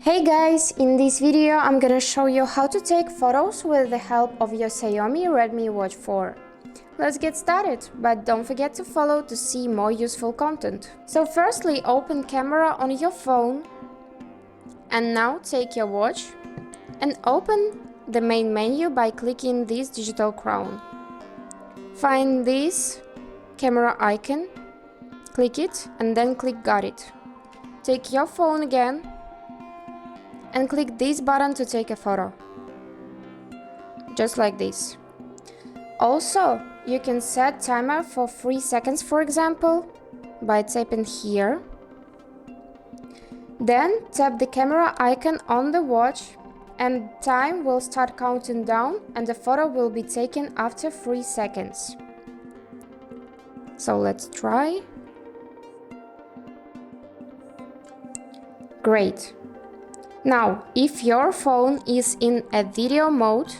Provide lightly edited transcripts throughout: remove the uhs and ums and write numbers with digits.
Hey guys, in this video I'm gonna show you how to take photos with the help of your Xiaomi Redmi Watch 4. Let's get started, but don't forget to follow to see more useful content. So firstly, open camera on your phone and now take your watch and open the main menu by clicking this digital crown. Find this camera icon, click it and then click got it. Take your phone again and click this button to take a photo. Just like this. Also, you can set timer for 3 seconds, for example, by tapping here. Then tap the camera icon on the watch and time will start counting down and the photo will be taken after 3 seconds. So let's try. Great. Now, if your phone is in a video mode,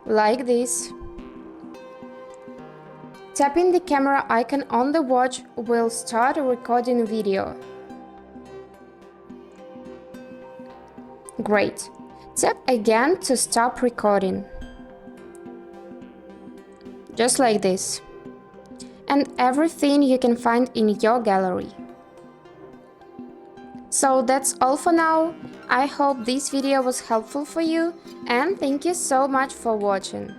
like this, tapping the camera icon on the watch will start recording video. Great. Tap again to stop recording. Just like this. And everything you can find in your gallery. So that's all for now. I hope this video was helpful for you and thank you so much for watching.